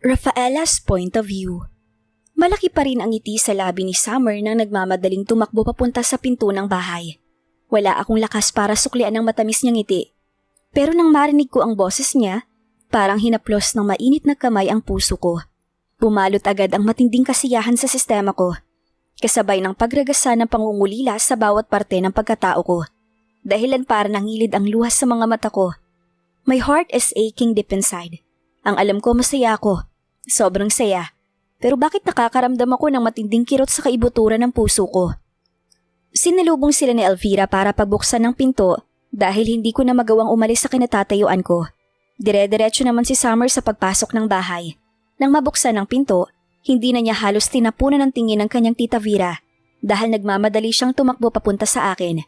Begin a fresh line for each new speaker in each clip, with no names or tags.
Rafaela's point of view. Malaki pa rin ang ngiti sa labi ni Summer nang nagmamadaling tumakbo papunta sa pinto ng bahay. Wala akong lakas para suklian ang matamis niyang ngiti. Pero nang marinig ko ang boses niya, parang hinaplos ng mainit na kamay ang puso ko. Bumalot agad ang matinding kasiyahan sa sistema ko, kasabay ng pagragasa ng pangungulila sa bawat parte ng pagkatao ko. Dahilan para nangilid ang luha sa mga mata ko. My heart is aching deep inside. Ang alam ko masaya ako. Sobrang saya. Pero bakit nakakaramdam ako ng matinding kirot sa kaibuturan ng puso ko? Sinalubong sila ni Elvira para pagbuksan ng pinto dahil hindi ko na magawang umalis sa kinatatayuan ko. Dire-diretso naman si Summer sa pagpasok ng bahay. Nang mabuksan ang pinto, hindi na niya halos tinapunan ng tingin ng kanyang tita Vera dahil nagmamadali siyang tumakbo papunta sa akin.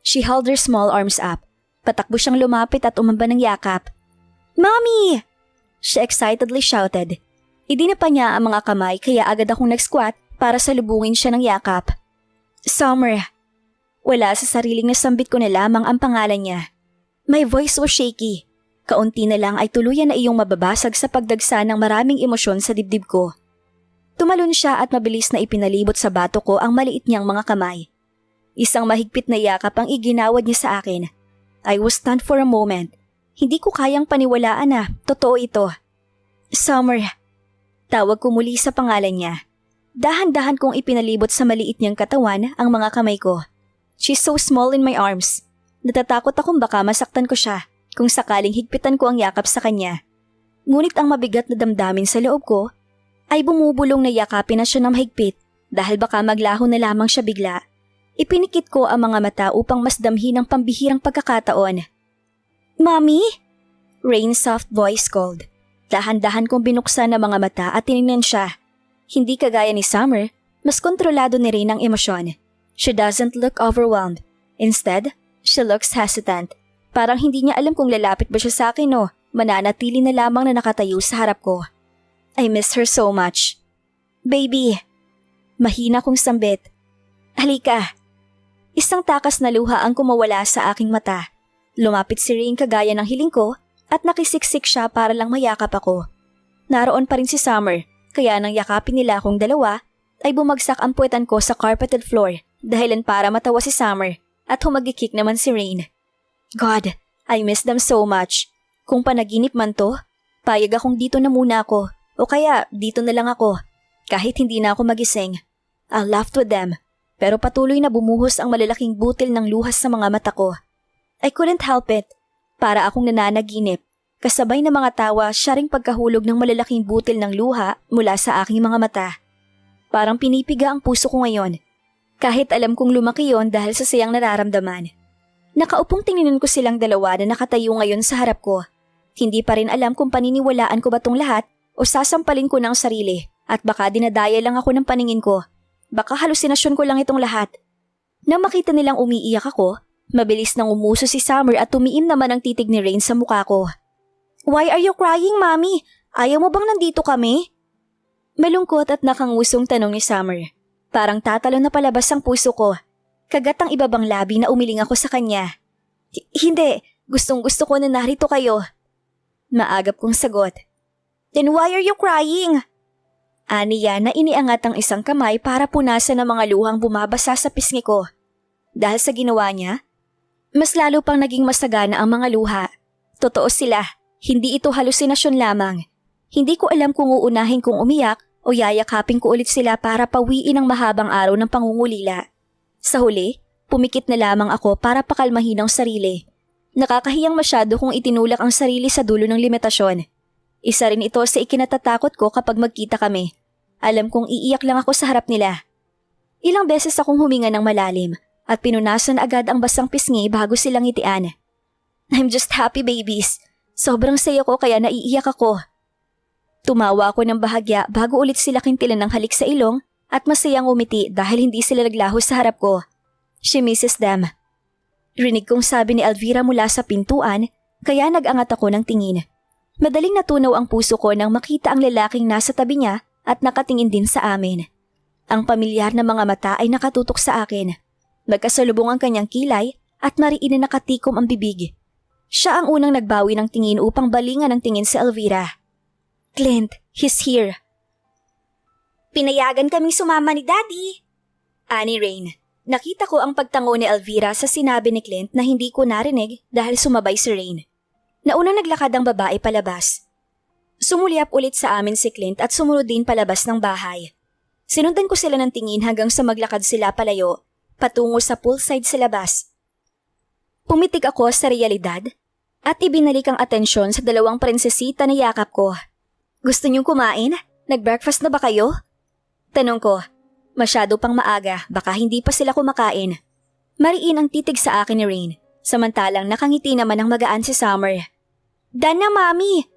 She held her small arms up. Patakbo siyang lumapit at umamba ng yakap. "Mommy!" She excitedly shouted. Idinapa niya ang mga kamay kaya agad akong nag-squat para salubungin siya ng yakap. "Summer." Wala sa sariling nasambit ko na lamang ang pangalan niya. My voice was shaky. Kaunti na lang ay tuluyan na iyong mababasag sa pagdagsa ng maraming emosyon sa dibdib ko. Tumalon siya at mabilis na ipinalibot sa bato ko ang maliit niyang mga kamay. Isang mahigpit na yakap ang iginawad niya sa akin. I was stunned for a moment. Hindi ko kayang paniwalaan na totoo ito. "Summer." Tawag ko muli sa pangalan niya. Dahan-dahan kong ipinalibot sa maliit niyang katawan ang mga kamay ko. She's so small in my arms. Natatakot akong baka masaktan ko siya kung sakaling higpitan ko ang yakap sa kanya. Ngunit ang mabigat na damdamin sa loob ko ay bumubulong na yakapin na siya ng mahigpit dahil baka maglaho na lamang siya bigla. Ipinikit ko ang mga mata upang mas damhin ang pambihirang pagkakataon. "Mommy?" Rain's soft voice called. Dahan-dahan kong binuksan ang mga mata at tinignan siya. Hindi kagaya ni Summer, mas kontrolado ni Rain ang emosyon. She doesn't look overwhelmed. Instead, she looks hesitant. Parang hindi niya alam kung lalapit ba siya sa akin o mananatili na lamang na nakatayo sa harap ko. I miss her so much. "Baby." Mahina kong sambit. "Halika." Isang takas na luha ang kumawala sa aking mata. Lumapit si Rain kagaya ng hiling ko at nakisiksik siya para lang mayakap ako. Naroon pa rin si Summer, kaya nang yakapin nila akong dalawa, ay bumagsak ang puwetan ko sa carpeted floor dahilan para matawa si Summer at humagikik naman si Rain. God, I miss them so much. Kung panaginip man to, payag akong dito na muna ako o kaya dito na lang ako. Kahit hindi na ako magising, I'll laugh with them. Pero patuloy na bumuhos ang malalaking butil ng luhas sa mga mata ko. I couldn't help it. Para akong nananaginip, kasabay ng mga tawa siya ring pagkahulog ng malalaking butil ng luha mula sa aking mga mata. Parang pinipiga ang puso ko ngayon, kahit alam kong lumaki yon dahil sa sayang nararamdaman. Nakaupong tingnan ko silang dalawa na nakatayo ngayon sa harap ko. Hindi pa rin alam kung paniniwalaan ko ba tong lahat o sasampalin ko ng sarili at baka dinadaya lang ako ng paningin ko. Baka halusinasyon ko lang itong lahat. Nang makita nilang umiiyak ako, mabilis nang umuso si Summer at tumiim naman ang titig ni Rain sa mukha ko. "Why are you crying, Mommy? Ayaw mo bang nandito kami?" Malungkot at nakangusong tanong ni Summer. Parang tatalon na palabas ang puso ko. Kagat ang ibabang labi na umiling ako sa kanya. Hindi, gustong-gusto ko na narito kayo." Maagap kong sagot. "Then why are you crying?" Aniya na iniangat ang isang kamay para punasan ang mga luhang bumabasa sa pisngi ko. Dahil sa ginawa niya, mas lalo pang naging masagana ang mga luha. Totoo sila, hindi ito halusinasyon lamang. Hindi ko alam kung uunahin kong umiyak o yayakapin ko ulit sila para pawiin ang mahabang araw ng pangungulila. Sa huli, pumikit na lamang ako para pakalmahin ang sarili. Nakakahiyang masyado kung itinulak ang sarili sa dulo ng limitasyon. Isa rin ito sa ikinatatakot ko kapag magkita kami. Alam kong iiyak lang ako sa harap nila. Ilang beses akong huminga ng malalim at pinunasan agad ang basang pisngi bago silang ngitian. "I'm just happy, babies. Sobrang saya ko kaya naiiyak ako." Tumawa ako ng bahagya bago ulit sila kintilan ng halik sa ilong at masayang umiti dahil hindi sila naglaho sa harap ko. She misses them. Rinig kong sabi ni Elvira mula sa pintuan kaya nag-angat ako ng tingin. Madaling natunaw ang puso ko nang makita ang lalaking nasa tabi niya at nakatingin din sa amin. Ang pamilyar na mga mata ay nakatutok sa akin. Magkasalubong ang kanyang kilay at mariin na nakatikom ang bibig. Siya ang unang nagbawi ng tingin upang balingan ang tingin sa Elvira. Clint, he's here. Pinayagan kaming sumama ni Daddy. Ani Rain, nakita ko ang pagtango ni Elvira sa sinabi ni Clint na hindi ko narinig dahil sumabay si Rain. Naunang naglakad ang babae palabas. Sumulyap ulit sa amin si Clint at sumunod din palabas ng bahay. Sinundan ko sila ng tingin hanggang sa maglakad sila palayo, patungo sa poolside sa labas. Pumitik ako sa realidad at ibinalik ang atensyon sa dalawang prinsesita na yakap ko. Gusto niyong kumain? Nag-breakfast na ba kayo? Tanong ko. Masyado pang maaga, baka hindi pa sila kumakain. Mariin ang titig sa akin ni Rain, samantalang nakangiti naman ang magaan si Summer. "Dan na, Mami!"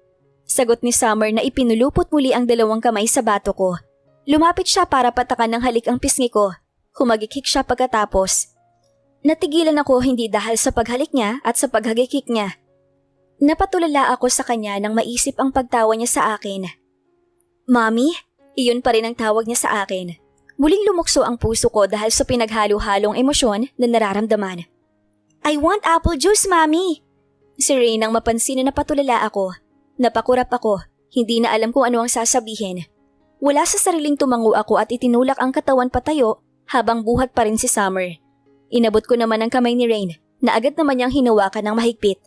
Sagot ni Summer na ipinulupot muli ang dalawang kamay sa bato ko. Lumapit siya para patakan ng halik ang pisngi ko. Humagikik siya pagkatapos. Natigilan ako hindi dahil sa paghalik niya at sa paghagikik niya. Napatulala ako sa kanya nang maisip ang pagtawa niya sa akin. "Mami?" Iyon pa rin ang tawag niya sa akin. Muling lumukso ang puso ko dahil sa pinaghalo-halong emosyon na nararamdaman. "I want apple juice, Mami!" Si Rain nang mapansin na napatulala ako. Napakurap ako, hindi na alam kung ano ang sasabihin. Wala sa sariling tumango ako at itinulak ang katawan patayo habang buhat pa rin si Summer. Inabot ko naman ang kamay ni Rain na agad naman niyang hinawakan ng mahigpit.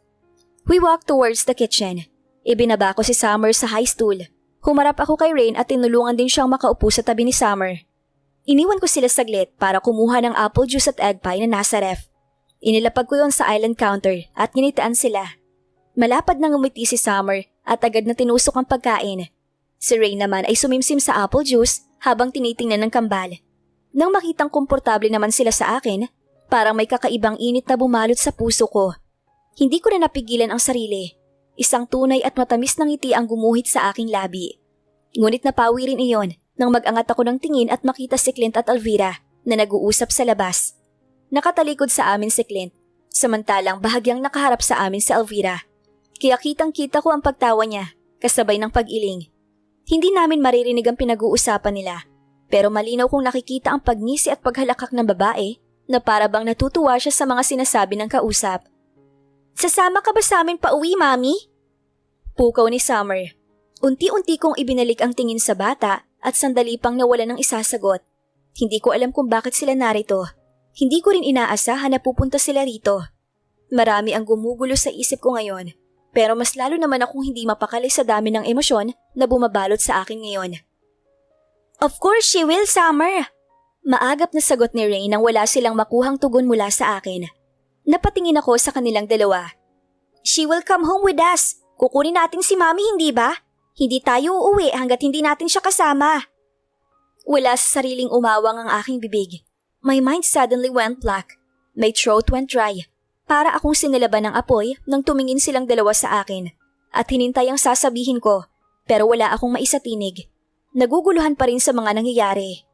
We walked towards the kitchen. Ibinaba ko si Summer sa high stool. Humarap ako kay Rain at tinulungan din siyang makaupo sa tabi ni Summer. Iniwan ko sila saglit para kumuha ng apple juice at egg pie na nasa ref. Inilapag ko yon sa island counter at nginitaan sila. Malapad nang umiti si Summer at agad na tinusok ang pagkain. Si Rain naman ay sumimsim sa apple juice habang tinitingnan ng kambal. Nang makitang komportable naman sila sa akin, parang may kakaibang init na bumalot sa puso ko. Hindi ko na napigilan ang sarili. Isang tunay at matamis na ngiti ang gumuhit sa aking labi. Ngunit napawi rin iyon nang mag-angat ako ng tingin at makita si Clint at Elvira na nag-uusap sa labas. Nakatalikod sa amin si Clint, samantalang bahagyang nakaharap sa amin si Elvira. Kaya kitang-kita ko ang pagtawa niya, kasabay ng pag-iling. Hindi namin maririnig ang pinag-uusapan nila, pero malinaw kong nakikita ang pagngisi at paghalakak ng babae na para bang natutuwa siya sa mga sinasabi ng kausap. "Sasama ka ba sa amin pa uwi, Mami?" Pukaw ni Summer. Unti-unti kong ibinalik ang tingin sa bata at sandali pang nawala ng isasagot. Hindi ko alam kung bakit sila narito. Hindi ko rin inaasahan na pupunta sila rito. Marami ang gumugulo sa isip ko ngayon, pero mas lalo naman akong hindi mapakali sa dami ng emosyon na bumabalot sa akin ngayon. "Of course she will, Summer!" Maagap na sagot ni Rain nang wala silang makuhang tugon mula sa akin. Napatingin ako sa kanilang dalawa. "She will come home with us. Kukunin natin si Mami, hindi ba? Hindi tayo uuwi hanggat hindi natin siya kasama." Wala sa sariling umawang ang aking bibig. My mind suddenly went black. My throat went dry. Para akong sinilaban ng apoy nang tumingin silang dalawa sa akin. At hinintay ang sasabihin ko, pero wala akong maisatinig. Naguguluhan pa rin sa mga nangyayari.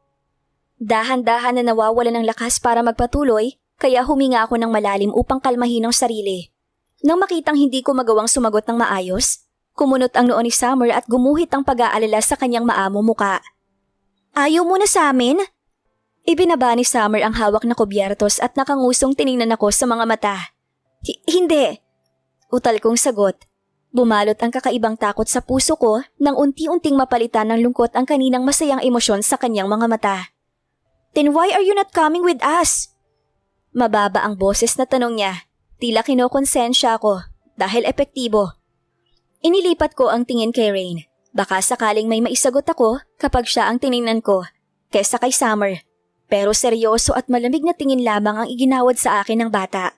Dahan-dahan na nawawalan ng lakas para magpatuloy, kaya huminga ako ng malalim upang kalmahin ang sarili. Nang makitang hindi ko magawang sumagot ng maayos, kumunot ang noo ni Summer at gumuhit ang pag-aalala sa kanyang maamo muka. "Ayaw mo na sa amin?" Ibinaba ni Summer ang hawak na kubyertos at nakangusong tiningnan ako sa mga mata. Hindi." Utal kong sagot. Bumalot ang kakaibang takot sa puso ko nang unti-unting mapalitan ng lungkot ang kaninang masayang emosyon sa kanyang mga mata. "Then why are you not coming with us?" Mababa ang boses na tanong niya. Tila kinokonsensya ako dahil epektibo. Inilipat ko ang tingin kay Rain. Baka sakaling may maisagot ako kapag siya ang tiningnan ko, kesa kay Summer. Pero seryoso at malamig na tingin lamang ang iginawad sa akin ng bata.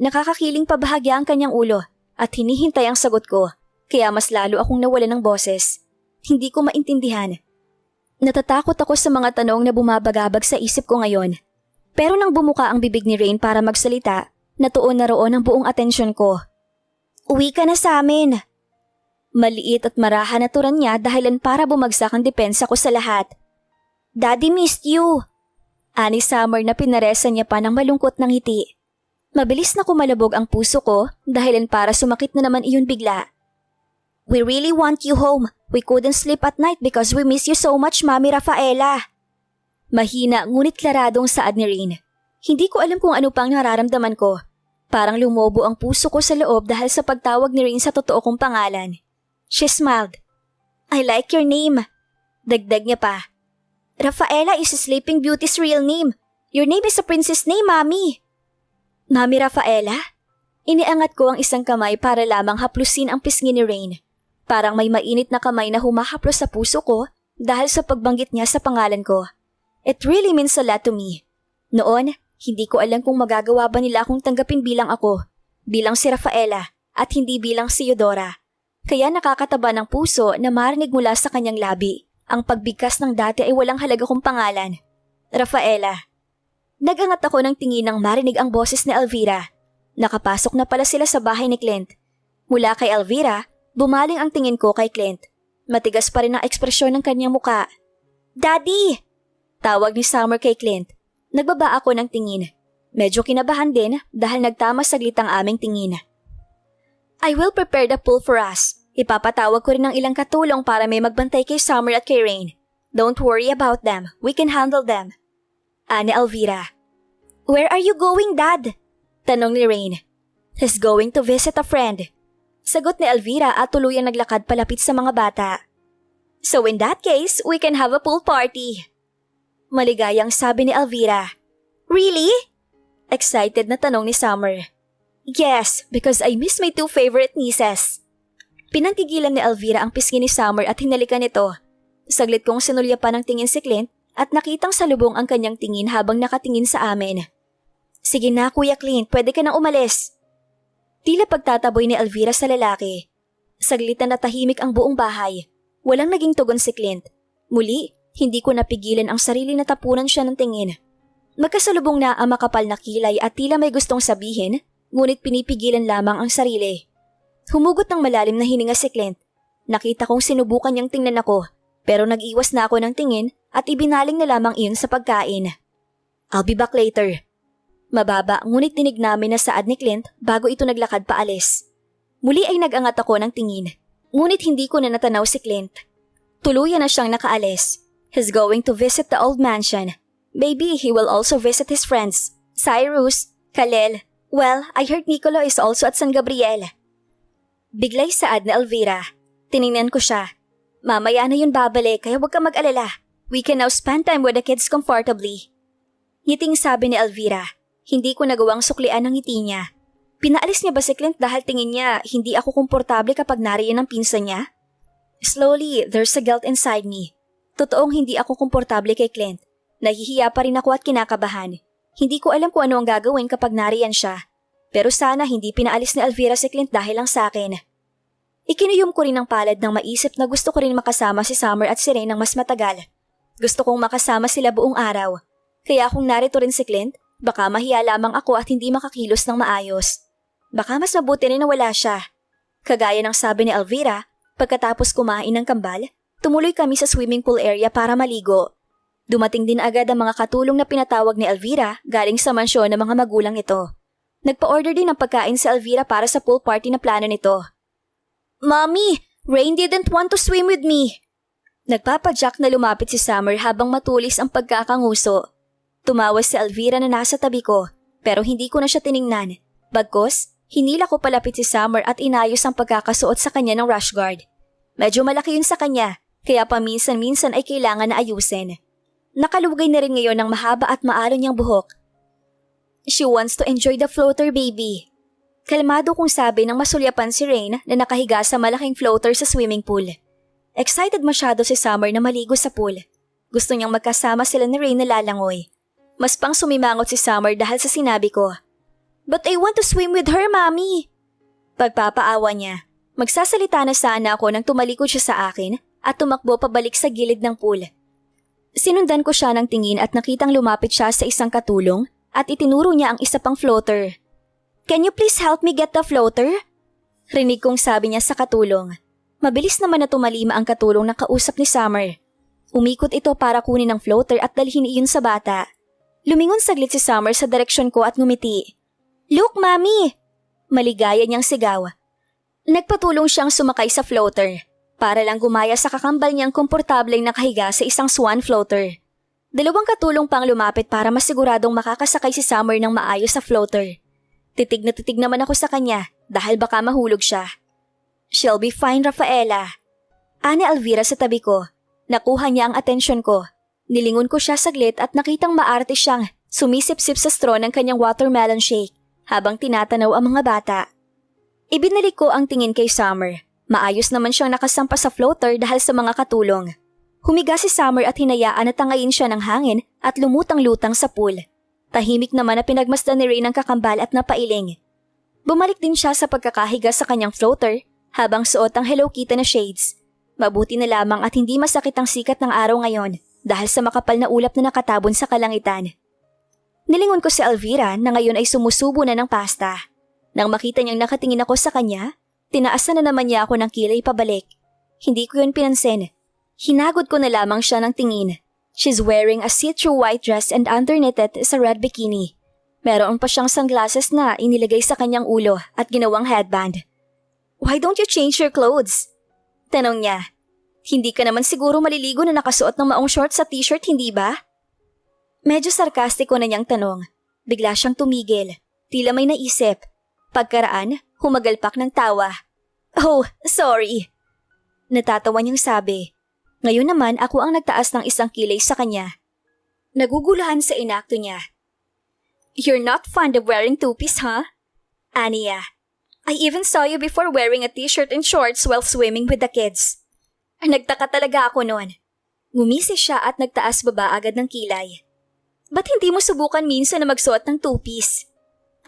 Nakakakiling pabahagya ang kanyang ulo at hinihintay ang sagot ko, kaya mas lalo akong nawalan ng boses. Hindi ko maintindihan. Natatakot ako sa mga tanong na bumabagabag sa isip ko ngayon. Pero nang bumuka ang bibig ni Rain para magsalita, natuon na roon ang buong atensyon ko. "Uwi ka na sa amin." Maliit at marahan na turan niya dahilan para bumagsak ang depensa ko sa lahat. "Daddy missed you." Ani Summer na pinaresan niya pa ng malungkot na ngiti. Mabilis na kumalabog ang puso ko dahilan para sumakit na naman iyon bigla. "We really want you home. We couldn't sleep at night because we miss you so much, Mami Rafaela." Mahina ngunit klaradong saad ni Rain. Hindi ko alam kung ano pang nararamdaman ko. Parang lumobo ang puso ko sa loob dahil sa pagtawag ni Rain sa totoo kong pangalan. She smiled. I like your name. Dagdag niya pa. Rafaela is Sleeping Beauty's real name. Your name is a princess name, Mami. Mami Rafaela? Iniangat ko ang isang kamay para lamang haplusin ang pisngi ni Rain. Parang may mainit na kamay na humahaplos sa puso ko dahil sa pagbanggit niya sa pangalan ko. It really means a lot to me. Noon, hindi ko alam kung magagawa ba nila akong tanggapin bilang ako, bilang si Rafaela, at hindi bilang si Eudora. Kaya nakakataba ng puso na marinig mula sa kanyang labi. Ang pagbigkas ng dati ay walang halaga kong pangalan. Rafaela. Nagangat ako ng tingin nang marinig ang boses ni Elvira. Nakapasok na pala sila sa bahay ni Clint. Mula kay Elvira, bumaling ang tingin ko kay Clint. Matigas pa rin ang ekspresyon ng kanyang muka. Daddy! Tawag ni Summer kay Clint. Nagbaba ako ng tingin. Medyo kinabahan din dahil nagtama saglit ang aming tingin. I will prepare the pool for us. Ipapatawag ko rin ng ilang katulong para may magbantay kay Summer at kay Rain. Don't worry about them. We can handle them. Ani Elvira. Where are you going, Dad? Tanong ni Rain. He's going to visit a friend. Sagot ni Elvira at tuluyang naglakad palapit sa mga bata. So in that case, we can have a pool party. Maligayang sabi ni Elvira. Really? Excited na tanong ni Summer. Yes, because I miss my two favorite nieces. Pinantigilan ni Elvira ang pisngi ni Summer at hinalikan ito. Saglit kong sinulyapan ng tingin si Clint at nakitang salubong ang kanyang tingin habang nakatingin sa amin. Sige na, Kuya Clint, pwede ka nang umalis. Tila pagtataboy ni Elvira sa lalaki. Saglit na natahimik ang buong bahay. Walang naging tugon si Clint. Muli, hindi ko napigilan ang sarili na tapunan siya ng tingin. Magkasalubong na ang makapal na kilay at tila may gustong sabihin, ngunit pinipigilan lamang ang sarili. Humugot ng malalim na hininga si Clint. Nakita kong sinubukan niyang tingnan ako, pero nag-iwas na ako ng tingin at ibinaling na lamang iyon sa pagkain. I'll be back later. Mababa ngunit dinig namin na saad ni Clint bago ito naglakad paalis. Muli ay nag-angat ako ng tingin, ngunit hindi ko na natanaw si Clint. Tuluyan na siyang nakaalis. He's going to visit the old mansion. Maybe he will also visit his friends, Cyrus, Kalel. Well, I heard Nicolo is also at San Gabriel. Biglay saad na Elvira. Tiningnan ko siya. Mamaya na yun babalik kaya huwag ka mag-alala. We can now spend time with the kids comfortably. Ngiting sabi ni Elvira. Hindi ko nagawang suklian ang ngiti niya. Pinaalis niya ba si Clint dahil tingin niya hindi ako komportable kapag nariyan ang pinsan niya? Slowly, there's a guilt inside me. Totoong hindi ako komportable kay Clint. Nahihiya pa rin ako at kinakabahan. Hindi ko alam kung ano ang gagawin kapag nariyan siya. Pero sana hindi pinaalis ni Elvira si Clint dahil lang sa akin. Ikinuyom ko rin ang palad nang maisip na gusto ko rin makasama si Summer at si Rain ng mas matagal. Gusto kong makasama sila buong araw. Kaya kung narito rin si Clint, baka mahiya lamang ako at hindi makakilos ng maayos. Baka mas mabuti rin na wala siya. Kagaya ng sabi ni Elvira, pagkatapos kumain ng kambal, tumuloy kami sa swimming pool area para maligo. Dumating din agad ang mga katulong na pinatawag ni Elvira galing sa mansyon ng mga magulang nito. Nagpa-order din ng pagkain si Elvira para sa pool party na plano nito. Mommy, Rain didn't want to swim with me. Nagpapadyak na lumapit si Summer habang matulis ang pagkakanguso. Tumawas si Elvira na nasa tabi ko, pero hindi ko na siya tiningnan. Bagkos, hinila ko palapit si Summer at inayos ang pagkakasuot sa kanya ng rash guard. Medyo malaki yun sa kanya, kaya paminsan-minsan ay kailangan na ayusin. Nakalugay na rin ngayon ng mahaba at maalon niyang buhok. She wants to enjoy the floater, baby. Kalmado kong sabi nang masulyapan si Rain na nakahiga sa malaking floater sa swimming pool. Excited masyado si Summer na maligo sa pool. Gusto niyang magkasama sila ni Rain na lalangoy. Mas pang sumimangot si Summer dahil sa sinabi ko. But I want to swim with her, Mommy. Pagpapaawa niya. Magsasalita na sana ako nang tumalikod siya sa akin at tumakbo pabalik sa gilid ng pool. Sinundan ko siya ng tingin at nakitang lumapit siya sa isang katulong at itinuro niya ang isa pang floater. Can you please help me get the floater? Rinig kong sabi niya sa katulong. Mabilis naman na tumalima ang katulong na kausap ni Summer. Umikot ito para kunin ang floater at dalhin iyon sa bata. Lumingon saglit si Summer sa direksyon ko at ngumiti. Look, Mommy! Maligaya niyang sigaw. Nagpatulong siyang sumakay sa floater para lang gumaya sa kakambal niyang komportableng nakahiga sa isang swan floater. Dalawang katulong pang lumapit para masiguradong makakasakay si Summer ng maayos sa floater. Titig na titig naman ako sa kanya dahil baka mahulog siya. She'll be fine, Rafaela. Ani Elvira sa tabi ko. Nakuha niya ang atensyon ko. Nilingon ko siya saglit at nakitang maarte siyang sumisip-sip sa straw ng kanyang watermelon shake habang tinatanaw ang mga bata. Ibinalik ko ang tingin kay Summer. Maayos naman siyang nakasampa sa floater dahil sa mga katulong. Humiga si Summer at hinayaan na tangayin siya ng hangin at lumutang-lutang sa pool. Tahimik naman na pinagmasdan ni Ray ng kakambal at napailing. Bumalik din siya sa pagkakahiga sa kanyang floater habang suot ang Hello Kitty na shades. Mabuti na lamang at hindi masakit ang sikat ng araw ngayon dahil sa makapal na ulap na nakatabon sa kalangitan. Nilingon ko si Elvira na ngayon ay sumusubo na ng pasta. Nang makita niyang nakatingin ako sa kanya, tinaasan na naman niya ako ng kilay pabalik. Hindi ko yun pinansin. Hinagod ko na lamang siya ng tingin. She's wearing a see-through white dress and underneath it is a red bikini. Meron pa siyang sunglasses na inilagay sa kanyang ulo at ginawang headband. "Why don't you change your clothes?" Tanong niya. "Hindi ka naman siguro maliligo na nakasuot ng maong shorts at t-shirt, hindi ba?" Medyo sarkastiko na niyang tanong. Bigla siyang tumigil. Tila may naisip. Pagkaraan, humagalpak ng tawa. "Oh, sorry." Natatawa niyang sabi. Ngayon naman ako ang nagtaas ng isang kilay sa kanya. Naguguluhan sa inakto niya. "You're not fond of wearing two-piece, huh?" Aniya. "I even saw you before wearing a t-shirt and shorts while swimming with the kids." Nagtaka talaga ako noon. Ngumisi siya at nagtaas baba agad ng kilay. "Ba't hindi mo subukan minsan na magsuot ng two-piece?"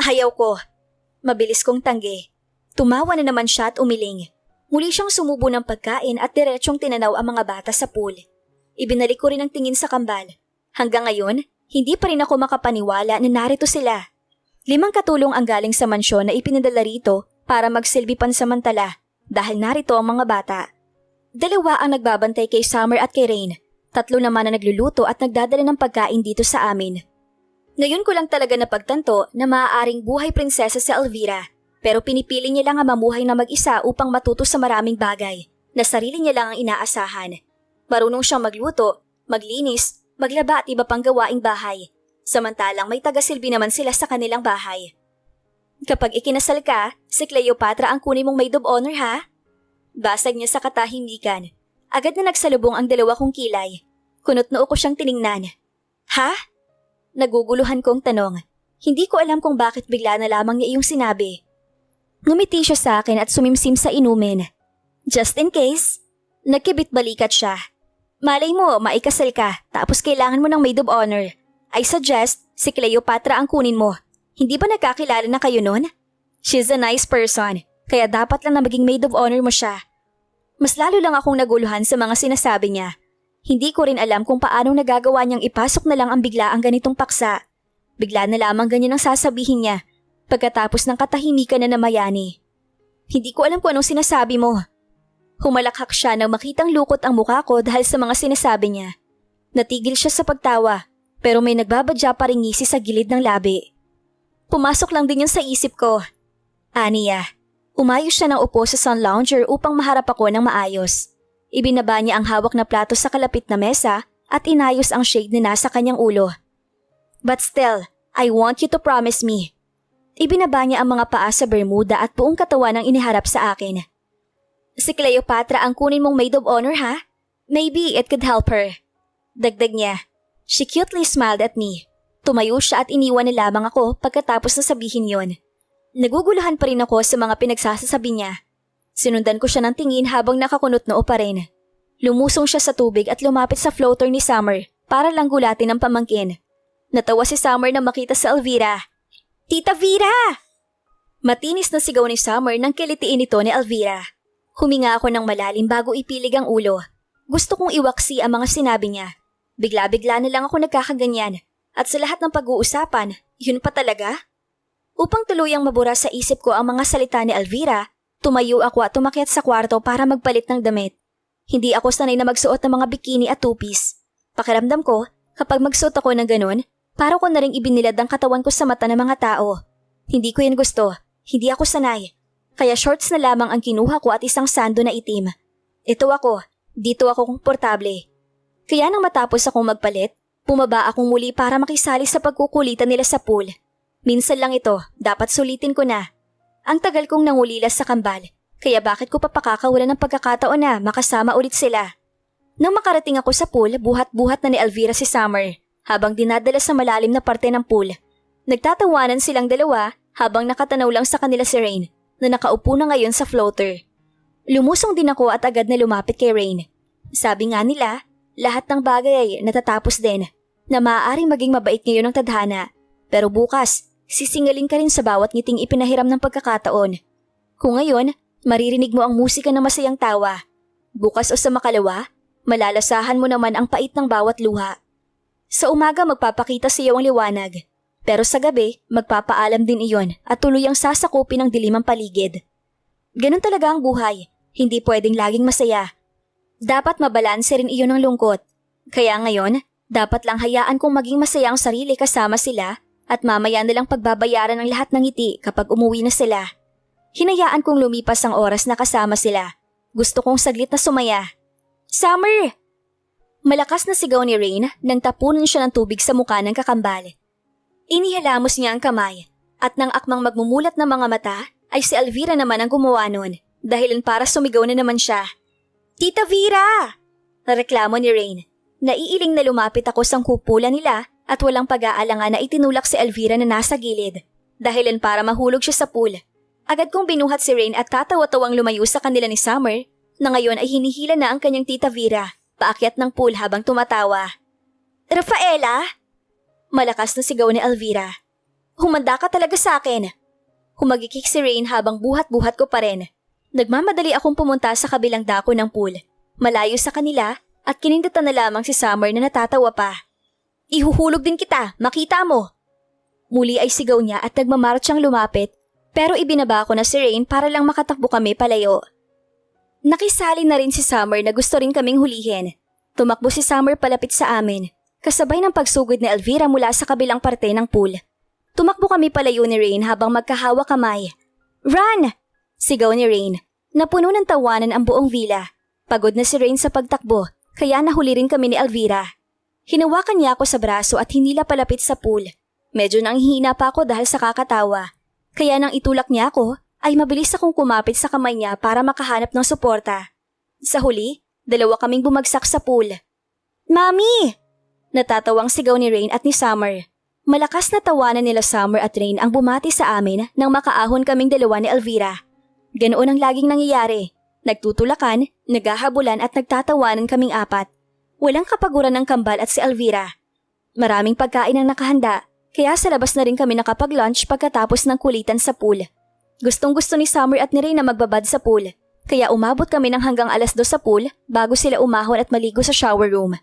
"Ayaw ko." Mabilis kong tanggi. Tumawa na naman siya at umiling. Muli siyang sumubo ng pagkain at diretsyong tinanaw ang mga bata sa pool. Ibinalik ko rin ang tingin sa kambal. Hanggang ngayon, hindi pa rin ako makapaniwala na narito sila. 5 katulong ang galing sa mansyon na ipinadala rito para magsilbi pansamantala dahil narito ang mga bata. 2 ang nagbabantay kay Summer at kay Rain. 3 naman na nagluluto at nagdadala ng pagkain dito sa amin. Ngayon ko lang talaga napagtanto na maaaring buhay prinsesa si Elvira, pero pinipili niya lang ang mamuhay na mag-isa upang matuto sa maraming bagay na sarili niya lang ang inaasahan. Marunong siyang magluto, maglinis, maglaba at iba pang gawaing bahay. Samantalang may tagasilbi naman sila sa kanilang bahay. "Kapag ikinasal ka, si Cleopatra ang kunin mong maid of honor, ha?" Basag niya sa katahimikan. Agad na nagsalubong ang 2 kong kilay. Kunot-noo ko siyang tiningnan. "Ha?" Naguguluhan kong tanong. Hindi ko alam kung bakit bigla na lamang niya iyong sinabi. Ngumiti siya sa akin at sumimsim sa inumin. "Just in case." Nagkibit balikat siya. "Malay mo, maikasal ka, tapos kailangan mo ng maid of honor. I suggest, si Cleopatra ang kunin mo. Hindi ba nagkakilala na kayo nun? She's a nice person, kaya dapat lang na maging maid of honor mo siya." Mas lalo lang akong naguluhan sa mga sinasabi niya. Hindi ko rin alam kung paanong nagagawa niyang ipasok na lang ang biglaang ganitong paksa. Bigla na lamang ganyan ang sasabihin niya pagkatapos ng katahimikan na namayani. Hindi ko alam kung anong sinasabi mo. Humalakhak siya nang makitang lukot ang mukha ko dahil sa mga sinasabi niya. Natigil siya sa pagtawa pero may nagbabadya pa ring ngisi sa gilid ng labi. Pumasok lang din yun sa isip ko. Aniya. Umayos siya ng upo sa sun lounger upang maharap ako ng maayos. Ibinaba niya ang hawak na plato sa kalapit na mesa at inayos ang shade na nasa kanyang ulo. "But still, I want you to promise me." Ibinaba niya ang mga paa sa bermuda at buong katawan ang iniharap sa akin. "Si Cleopatra ang kunin mong maid of honor, ha? Maybe it could help her." Dagdag niya. She cutely smiled at me. Tumayo siya at iniwan na lamang ako pagkatapos na sabihin yon. Naguguluhan pa rin ako sa mga pinagsasasabi niya. Sinundan ko siya ng tingin habang nakakunot-noo pa rin. Lumusong siya sa tubig at lumapit sa floater ni Summer para lang gulatin ang pamangkin. Natawa si Summer nang makita si Elvira. "Tita Vera!" Matinis na sigaw ni Summer nang kilitiin ito ni Elvira. Huminga ako ng malalim bago ipilig ang ulo. Gusto kong iwaksi ang mga sinabi niya. Bigla-bigla na lang ako nagkakaganyan at sa lahat ng pag-uusapan, yun pa talaga? Upang tuluyang mabura sa isip ko ang mga salita ni Elvira, tumayo ako at tumakyat sa kwarto para magpalit ng damit. Hindi ako sanay na magsuot ng mga bikini at two-piece. Pakiramdam ko, kapag magsuot ako ng ganun, para ko na rin ibinilad ang katawan ko sa mata ng mga tao. Hindi ko yan gusto. Hindi ako sanay. Kaya shorts na lamang ang kinuha ko at isang sando na itim. Ito ako. Dito ako komportable. Kaya nang matapos akong magpalit, bumaba akong muli para makisali sa pagkukulitan nila sa pool. Minsan lang ito, dapat sulitin ko na. Ang tagal kong nangulilas sa kambal, Kaya bakit ko pa pakakawalan ng pagkakataon na makasama ulit sila? Nang makarating ako sa pool, buhat-buhat na ni Elvira si Summer habang dinadala sa malalim na parte ng pool. Nagtatawanan silang dalawa habang nakatanaw lang sa kanila si Rain na nakaupo na ngayon sa floater. Lumusong din ako at agad na lumapit kay Rain. Sabi nga nila, lahat ng bagay ay natatapos din, na maaaring maging mabait ngayon ang tadhana. Pero bukas, sisingaling ka rin sa bawat ngiting ipinahiram ng pagkakataon. Kung ngayon, maririnig mo ang musika ng masayang tawa. Bukas o sa makalawa, malalasahan mo naman ang pait ng bawat luha. Sa umaga magpapakita sa iyo ang liwanag, pero sa gabi magpapaalam din iyon at tuluyang sasakupin ang dilim ang paligid. Ganun talaga ang buhay, hindi pwedeng laging masaya. Dapat mabalanse rin iyon ng lungkot. Kaya ngayon, dapat lang hayaan kong maging masaya ang sarili kasama sila at mamaya nilang pagbabayaran ang lahat ng ngiti kapag umuwi na sila. Hinayaan kong lumipas ang oras na kasama sila. Gusto kong saglit na sumaya. Summer! Malakas na sigaw ni Rain nang tapunan siya ng tubig sa mukha ng kakambal. Inihalamos niya ang kamay at nang akmang magmumulat ng mga mata ay si Elvira naman ang gumawa nun dahilan para sumigaw na naman siya. Tita Vera! Reklamo ni Rain. Naiiling na lumapit ako sa kupulan nila at walang pag-aalangan na itinulak si Elvira na nasa gilid dahilan para mahulog siya sa pool. Agad kong binuhat si Rain at katawa-tawang lumayo sa kanila ni Summer na ngayon ay hinihila na ang kanyang Tita Vera paakyat ng pool habang tumatawa. Rafaela! Malakas na sigaw ni Elvira. Humanda ka talaga sa akin. Humagikik si Rain habang buhat-buhat ko pa rin. Nagmamadali akong pumunta sa kabilang dako ng pool, malayo sa kanila at kinindatan na lamang si Summer na natatawa pa. Ihuhulog din kita, makita mo! Muli ay sigaw niya at nagmamarchang lumapit pero ibinaba ko na si Rain para lang makatakbo kami palayo. Nakisali na rin si Summer na gusto rin kaming hulihin. Tumakbo si Summer palapit sa amin, kasabay ng pagsugod ni Elvira mula sa kabilang parte ng pool. Tumakbo kami palayo ni Rain habang magkahawa kamay. Run! Sigaw ni Rain. Napuno ng tawanan ang buong villa. Pagod na si Rain sa pagtakbo, kaya nahuli rin kami ni Elvira. Hinawakan niya ako sa braso at hinila palapit sa pool. Medyo nanghihina pa ako dahil sa kakatawa. Kaya nang itulak niya ako, ay mabilis akong kumapit sa kamay niya para makahanap ng suporta. Sa huli, dalawa kaming bumagsak sa pool. Mami! Natatawang sigaw ni Rain at ni Summer. Malakas na tawanan nila Summer at Rain ang bumati sa amin nang makaahon kaming dalawa ni Elvira. Ganoon ang laging nangyayari. Nagtutulakan, naghahabulan at nagtatawanan kaming apat. Walang kapaguran ng kambal at si Elvira. Maraming pagkain ang nakahanda, kaya sa labas na rin kami nakapag-lunch pagkatapos ng kulitan sa pool. Gustong-gusto ni Summer at ni Rain na magbabad sa pool, kaya umabot kami ng hanggang 2:00 sa pool bago sila umahon at maligo sa shower room.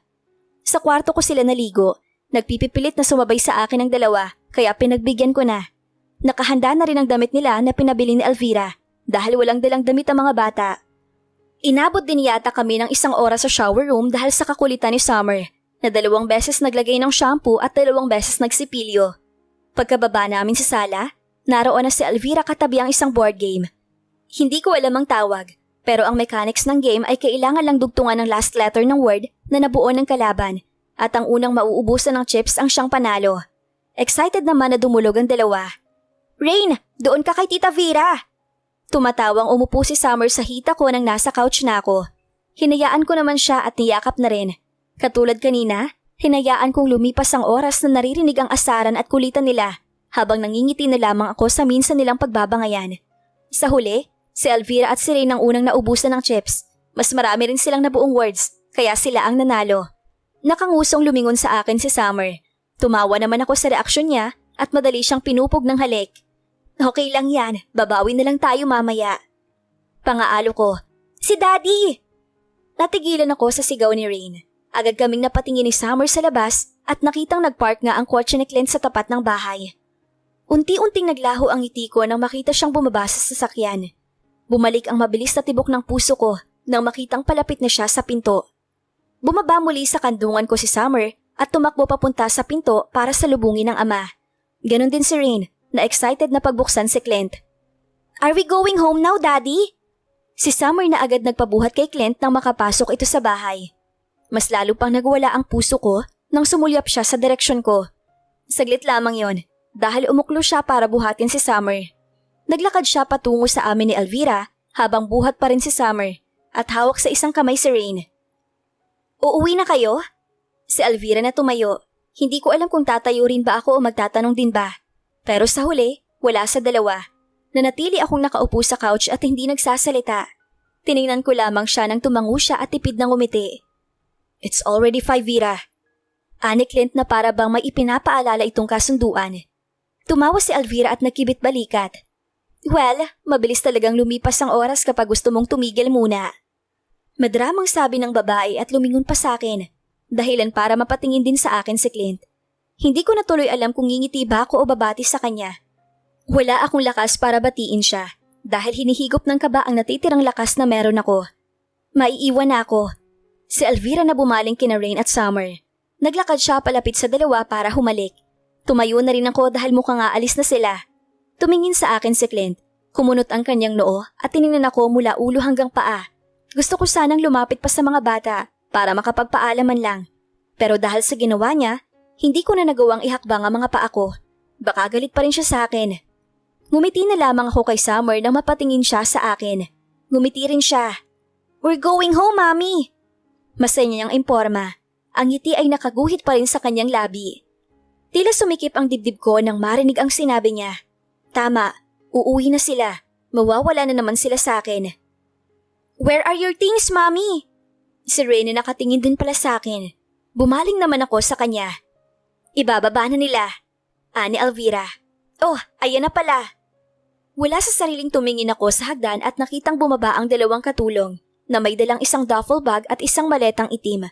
Sa kwarto ko sila naligo. Nagpipipilit na sumabay sa akin ang dalawa, kaya pinagbigyan ko na. Nakahanda na rin ang damit nila na pinabili ni Elvira dahil walang dalang damit ang mga bata. Inabot din yata kami ng 1 oras sa shower room dahil sa kakulitan ni Summer na 2 beses naglagay ng shampoo at 2 beses nagsipilyo. Pagkababa namin sa sala, naroon na si Elvira katabi ang isang board game. Hindi ko alam ang tawag, pero ang mechanics ng game ay kailangan lang dugtungan ng last letter ng word na nabuo ng kalaban at ang unang mauubusan ng chips ang siyang panalo. Excited naman na dumulog ang dalawa. Rain, doon ka kay Tita Vera! Tumatawang umupo si Summer sa hita ko nang nasa couch na ako. Hinayaan ko naman siya at niyakap na rin. Katulad kanina, hinayaan kong lumipas ang oras na naririnig ang asaran at kulitan nila habang nangingiti na lamang ako sa minsan nilang pagbabangayan. Sa huli, si Elvira at si Rain ang unang naubusan ng chips. Mas marami rin silang nabuong words, kaya sila ang nanalo. Nakangusong lumingon sa akin si Summer. Tumawa naman ako sa reaksyon niya at madali siyang pinupog ng halik. Okay lang yan, babawi na lang tayo mamaya. Pangaalo ko, si Daddy! Natigilan ako sa sigaw ni Rain. Agad kaming napatingin ni Summer sa labas at nakitang nagpark nga ang kotse ni Clint sa tapat ng bahay. Unti-unting naglaho ang ngiti ko nang makita siyang bumaba sa sasakyan. Bumalik ang mabilis na tibok ng puso ko nang makitang palapit na siya sa pinto. Bumaba muli sa kandungan ko si Summer at tumakbo papunta sa pinto para salubungin ng ama. Ganon din si Rain na excited na pagbuksan si Clint. Are we going home now, Daddy? Si Summer na agad nagpabuhat kay Clint nang makapasok ito sa bahay. Mas lalo pang nagwala ang puso ko nang sumulyap siya sa direksyon ko. Saglit lamang yon dahil umuklo siya para buhatin si Summer. Naglakad siya patungo sa amin ni Elvira habang buhat pa rin si Summer at hawak sa isang kamay si Rain. Uuwi na kayo? Si Elvira na tumayo. Hindi ko alam kung tatayo rin ba ako o magtatanong din ba. Pero sa huli, wala sa dalawa. Nanatili akong nakaupo sa couch at hindi nagsasalita. Tiningnan ko lamang siya nang tumango siya at tipid ng umiti. It's already 5, Vera. Ani Clint na para bang may ipinapaalala itong kasunduan. Tumawa si Elvira at nakibit balikat. Well, mabilis talagang lumipas ang oras kapag gusto mong tumigil muna. Madramang sabi ng babae at lumingon pa sa akin. Dahilan para mapatingin din sa akin si Clint. Hindi ko na tuloy alam kung ngingiti ba ako o babati sa kanya. Wala akong lakas para batiin siya dahil hinihigop ng kaba ang natitirang lakas na meron ako. Maiiwan na ako. Si Elvira na bumaling kina Rain at Summer. Naglakad siya palapit sa dalawa para humalik. Tumayo na rin ako dahil mukhang aalis na sila. Tumingin sa akin si Clint. Kumunot ang kanyang noo at tiningnan ako mula ulo hanggang paa. Gusto ko sanang lumapit pa sa mga bata para makapagpaalaman lang. Pero dahil sa ginawa niya, hindi ko na nagawang ihakbang ang mga paa ko. Baka galit pa rin siya sa akin. Ngumiti na lamang ako kay Summer nang mapatingin siya sa akin. Ngumiti rin siya. We're going home, Mommy! Masaya niyang imporma. Ang ngiti ay nakaguhit pa rin sa kanyang labi. Tila sumikip ang dibdib ko nang marinig ang sinabi niya. Tama, uuwi na sila. Mawawala na naman sila sa akin. Where are your things, Mommy? Si Rain na nakatingin din pala sa akin. Bumaling naman ako sa kanya. Ibababa na nila. Ani Elvira. Oh, ayan na pala. Wala sa sariling tumingin ako sa hagdan at nakitang bumaba ang dalawang katulong na may dalang isang duffel bag at isang maletang itim.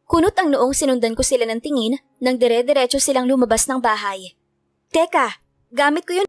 Kunot ang noong sinundan ko sila ng tingin nang dire-diretso silang lumabas ng bahay. Teka, gamit ko yun.